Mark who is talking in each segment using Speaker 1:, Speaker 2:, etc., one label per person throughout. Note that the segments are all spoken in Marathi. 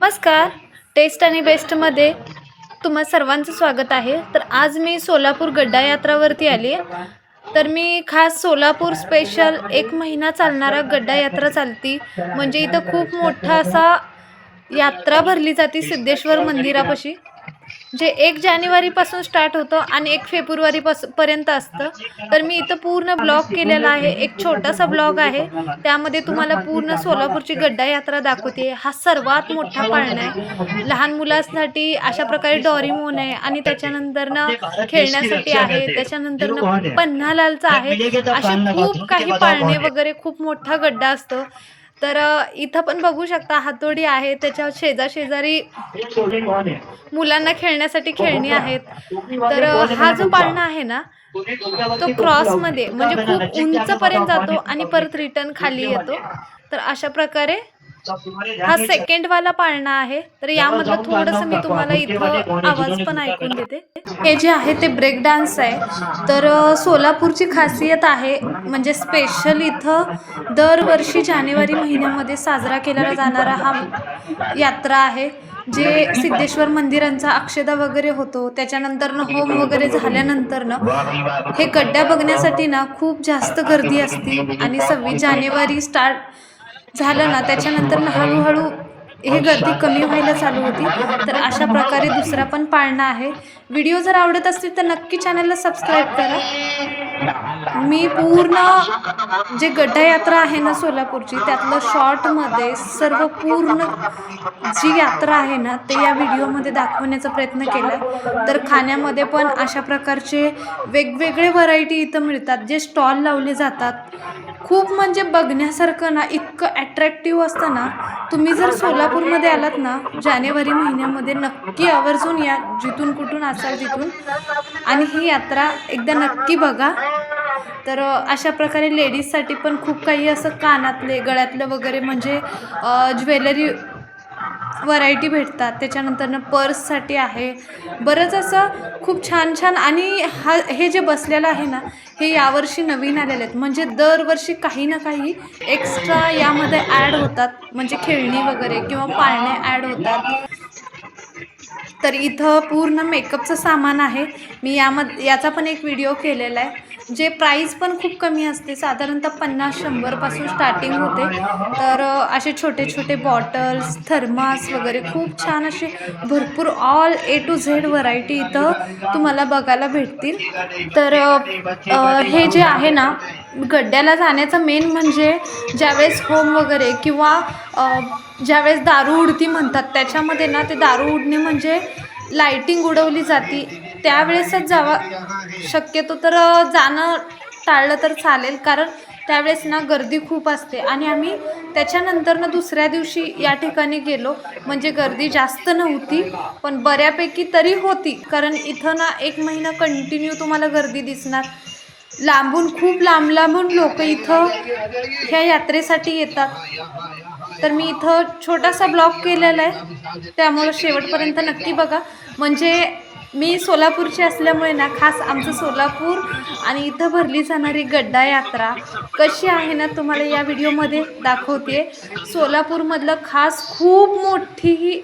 Speaker 1: नमस्कार. टेस्ट आणि बेस्टमध्ये तुम्हा सर्वांचं स्वागत आहे. तर आज मी सोलापूर गड्डा यात्रावरती आली आहे. तर मी खास सोलापूर स्पेशल 1 महिना चालणारा गड्डा यात्रा चालती. म्हणजे इथं खूप मोठा असा यात्रा भरली जाते सिद्धेश्वर मंदिरापाशी. जे 1 जानेवारीपासून स्टार्ट होतं आणि 1 फेब्रुवारीपर्यंत असतं. तर मी इथं पूर्ण ब्लॉग केलेला आहे. एक छोटासा ब्लॉग आहे. त्यामध्ये तुम्हाला पूर्ण सोलापूरची गड्डा यात्रा दाखवते. हा सर्वात मोठा पाळणा आहे. लहान मुलांसाठी अशा प्रकारे डोरेमॉन आहे आणि त्याच्यानंतरनं खेळण्यासाठी आहे. त्याच्यानंतरनं पन्हालालचं आहे. असे खूप काही पाळणे वगैरे खूप मोठा गड्डा असतो. तर इथं पण बघू शकता हातोडी आहे. त्याच्या शेजारी मुलांना खेळण्यासाठी खेळणी आहेत. तर हा जो पाळणा आहे ना, तो क्रॉसमध्ये म्हणजे खूप उंचपर्यंत जातो आणि परत रिटर्न खाली येतो. तर अशा प्रकारे हा सेकंडवाला पाळणा आहे. तर यामधलं थोडंसं मी तुम्हाला इथं आवाज पण ऐकून देते. हे जे आहे ते ब्रेक डान्स आहे. तर सोलापूरची खासियत आहे म्हणजे स्पेशल इथं दरवर्षी जानेवारी महिन्यामध्ये साजरा केला जाणारा हा यात्रा आहे. जे सिद्धेश्वर मंदिरांचा अक्षदा वगैरे होतो. त्याच्यानंतरनं होम वगैरे झाल्यानंतरनं हे गड्डा बघण्यासाठी ना खूप जास्त गर्दी असते आणि 26 जानेवारी स्टार्ट झालं ना त्याच्यानंतर हळूहळू हे गर्दी कमी व्हायला चालू होती. तर अशा प्रकारे दुसरा पण पाळणा आहे. व्हिडिओ जर आवडत असतील तर नक्की चॅनलला सबस्क्राईब करा. मी पूर्ण जे गड्डा यात्रा आहे ना सोलापूरची त्यातलं शॉर्टमध्ये सर्व पूर्ण जी यात्रा आहे ना ते या व्हिडिओमध्ये दाखवण्याचा प्रयत्न केला. तर खाण्यामध्ये पण अशा प्रकारचे वेगवेगळे व्हरायटी इथं मिळतात. जे स्टॉल लावले जातात. खूप म्हणजे बघण्यासारखं ना इतकं अट्रॅक्टिव्ह असतं ना. तुम्ही जर सोलापूरमध्ये आलात ना जानेवारी महिन्यामध्ये नक्की आवर्जून या. जिथून कुठून असाल तिथून आणि ही यात्रा एकदा नक्की बघा. तर अशा प्रकारे लेडीजसाठी पण खूप काही असं कानातले गळ्यातलं वगैरे म्हणजे ज्वेलरी व्हरायटी भेटतात. त्याच्यानंतरनं पर्ससाठी आहे. बरंच असं खूप छान छान आणि हे जे बसलेलं आहे ना हे यावर्षी नवीन आलेले आहेत. म्हणजे दरवर्षी काही ना काही एक्स्ट्रा यामध्ये ॲड होतात. म्हणजे खेळणी वगैरे किंवा पाळणे ॲड होतात. तर इथं पूर्ण मेकअपचं सामान आहे. मी याचा पण एक व्हिडिओ केलेला आहे. जे प्राईस पण खूप कमी असते. साधारणतः 50-100 पासून स्टार्टिंग होते. तर असे छोटे-छोटे बॉटल्स, थर्मास वगैरे खूप छान असे भरपूर all A to Z variety इथं तुम्हाला बघायला भेटतील. तर हे जे आहे ना गड्ड्याला जाण्याचं मेन म्हणजे ज्यावेळेस होम वगैरे किंवा ज्यावेळेस दारू उडती म्हणतात त्याच्यामध्ये ना ते दारू उडणे म्हणजे लाइटिंग उडवली जाती. त्यावेळेसच जावा शक्यतो तर जाणं टाळलं तर चालेल. कारण त्यावेळेस ना गर्दी खूप असते आणि आम्ही त्याच्यानंतरनं दुसऱ्या दिवशी या ठिकाणी गेलो. म्हणजे गर्दी जास्त नव्हती पण बऱ्यापैकी तरी होती. कारण इथं ना 1 महिना कंटिन्यू तुम्हाला गर्दी दिसणार. खूप लांबून लोक इथं ह्या यात्रेसाठी येतात. तर मी इथं छोटासा ब्लॉग केलेला आहे. त्यामुळं शेवटपर्यंत नक्की बघा. म्हणजे मी सोलापूरची असल्यामुळे ना खास आमचं सोलापूर आणि इथं भरली जाणारी गड्डा यात्रा कशी आहे ना तुम्हाला या व्हिडिओमध्ये दाखवते. सोलापूरमधलं खास खूप मोठी ही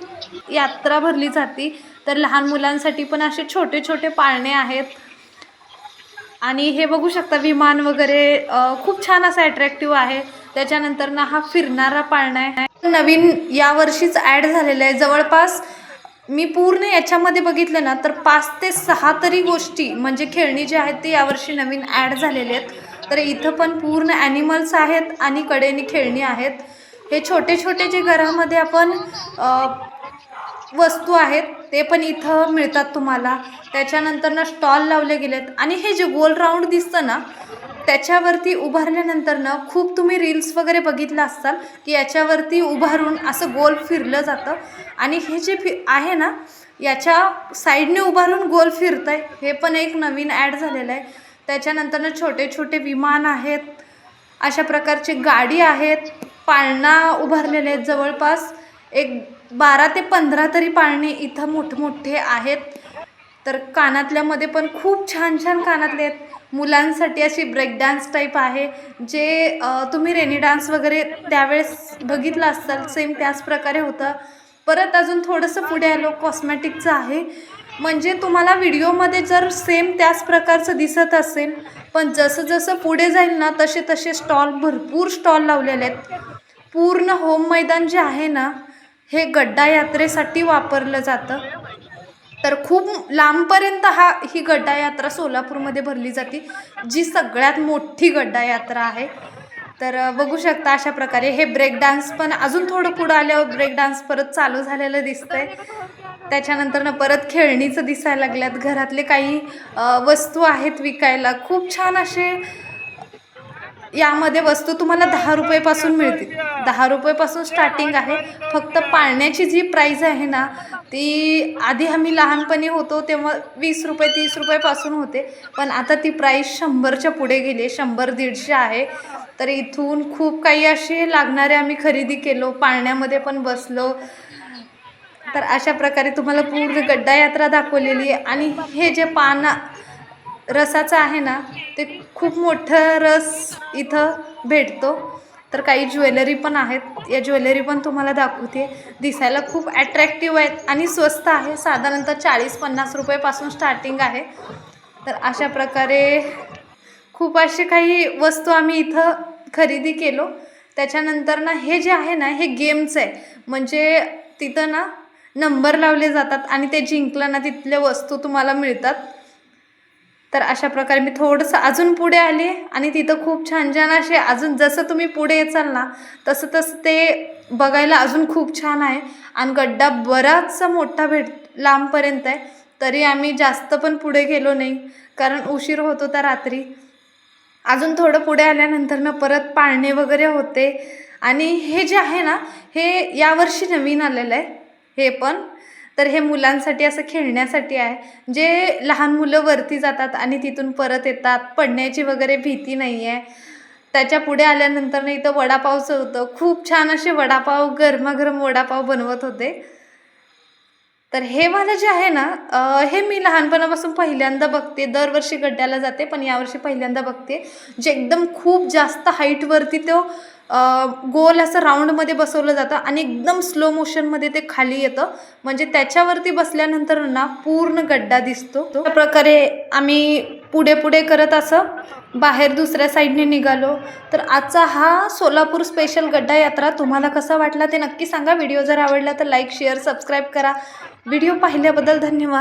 Speaker 1: यात्रा भरली जाते. तर लहान मुलांसाठी पण असे छोटे छोटे पाळणे आहेत. आणि हे बघू शकता विमान वगैरे खूप छान असं अट्रॅक्टिव्ह आहे. त्याच्यानंतर ना हा फिरणारा पाळणा आहे. नवीन यावर्षीच ॲड झालेलं आहे. जवळपास मी पूर्ण याच्यामध्ये बघितलं ना तर 5 ते 6 तरी गोष्टी म्हणजे खेळणी जी आहेत ती यावर्षी नवीन ॲड झालेले आहेत. तर इथं पण पूर्ण ॲनिमल्स आहेत आणि कडेने खेळणी आहेत. हे छोटे छोटे जे घरामध्ये आपण वस्तू आहेत ते पण इथं मिळतात तुम्हाला. त्याच्यानंतरनं स्टॉल लावले गेलेत आणि हे जे गोल राऊंड दिसतं ना त्याच्यावरती उभारल्यानंतरनं खूप तुम्ही रील्स वगैरे बघितलं असाल की याच्यावरती उभारून असं गोल फिरलं जातं आणि हे जे आहे ना याच्या साईडने उभारून गोल फिरतंय. हे पण एक नवीन ॲड झालेलं आहे. त्याच्यानंतरनं छोटे छोटे विमान आहेत. अशा प्रकारची गाडी आहेत. पाळणा उभारलेले आहेत. जवळपास एक 12 ते 15 तरी पाळणे इथं मोठमोठे आहेत. तर कानातल्यामध्ये पण खूप छान छान कानातले आहेत. मुलांसाठी अशी ब्रेक डान्स टाईप आहे. जे तुम्ही रेनी डान्स वगैरे त्यावेळेस बघितलं असाल सेम त्याच प्रकारे होतं. परत अजून थोडंसं पुढे आलो, कॉस्मॅटिकचं आहे. म्हणजे तुम्हाला व्हिडिओमध्ये जर सेम त्याच प्रकारचं दिसत असेल, पण जसं जसं पुढे जाईल ना तसे तसे स्टॉल, भरपूर स्टॉल लावलेले आहेत. पूर्ण होम मैदान जे आहे ना, हे गड्डा यात्रेसाठी वापरलं जातं. तर खूप लांबपर्यंत ही गड्डा यात्रा सोलापूरमध्ये भरली जाते, जी सगळ्यात मोठी गड्डा यात्रा आहे. तर बघू शकता अशा प्रकारे हे ब्रेक डान्स पण अजून थोडं पुढं आल्यावर ब्रेक डान्स परत चालू झालेलं दिसतंय. त्याच्यानंतर परत खेळणीचं दिसायला लागल्यात. घरातले काही वस्तू आहेत विकायला. खूप छान असे यामध्ये वस्तू तुम्हाला 10 रुपयेपासून मिळतील. 10 रुपयेपासून स्टार्टिंग आहे. फक्त पाळण्याची जी प्राईज आहे ना, ती आधी आम्ही लहानपणी होतो तेव्हा 20 रुपये 30 रुपयापासून होते, पण आता ती प्राईस 100च्या पुढे गेली. 100-150 आहे. तर इथून खूप काही असे लागणारे आम्ही खरेदी केलो. पाळण्यामध्ये पण बसलो. तर अशा प्रकारे तुम्हाला पूर्ण गड्डा यात्रा दाखवलेली आहे. आणि हे जे रसाचं आहे ना, ते खूप मोठं रस इथं भेटतो. तर काही ज्वेलरी पण आहेत. या ज्वेलरी पण तुम्हाला दाखवते. दिसायला खूप ॲट्रॅक्टिव्ह आहेत आणि स्वस्त आहे. साधारणतः 40-50 रुपयापासून स्टार्टिंग आहे. तर अशा प्रकारे खूप असे काही वस्तू आम्ही इथं खरेदी केलो. त्याच्यानंतर ना हे जे आहे ना, हे गेमचं आहे. म्हणजे तिथं ना नंबर लावले जातात आणि ते जिंकलं ना तिथल्या वस्तू तुम्हाला मिळतात. तर अशा प्रकारे मी थोडंसं अजून पुढे आले आणि तिथं खूप छान छान असे, अजून जसं तुम्ही पुढे येचाल ना तसं तसं ते बघायला अजून खूप छान आहे. आणि गड्डा बराचसा मोठा लांबपर्यंत आहे. तरी आम्ही जास्त पण पुढे गेलो नाही, कारण उशीर होत होता रात्री. अजून थोडं पुढे आल्यानंतर ना परत पाळणे वगैरे होते. आणि हे जे आहे ना, हे यावर्षी नवीन आलेलं आहे हे पण. तर हे मुलांसाठी असं खेळण्यासाठी आहे, जे लहान मुलं वरती जातात आणि तिथून परत येतात. पडण्याची वगैरे भीती नाही आहे. त्याच्या पुढे आल्यानंतर ना इथं वडापावचं होतं. खूप छान असे वडापाव, गरमागरम वडापाव बनवत होते. तर हे मला जे आहे ना, हे मी लहानपणापासून पहिल्यांदा बघते. दरवर्षी गड्ड्याला जाते, पण यावर्षी पहिल्यांदा बघते. जे एकदम खूप जास्त हाईटवरती तो गोल असं राऊंडमध्ये बसवलं जातं आणि एकदम स्लो मोशनमध्ये ते खाली येतं. म्हणजे त्याच्यावरती बसल्यानंतर ना पूर्ण गड्डा दिसतो. त्या प्रकारे आम्ही पुढे पुढे करत असं बाहेर दुसऱ्या साईडने निघालो. तर आजचा हा सोलापूर स्पेशल गड्डा यात्रा तुम्हाला कसा वाटला ते नक्की सांगा. व्हिडिओ जर आवडला तर लाईक, शेअर, सबस्क्राईब करा. व्हिडिओ पाहिल्याबद्दल धन्यवाद.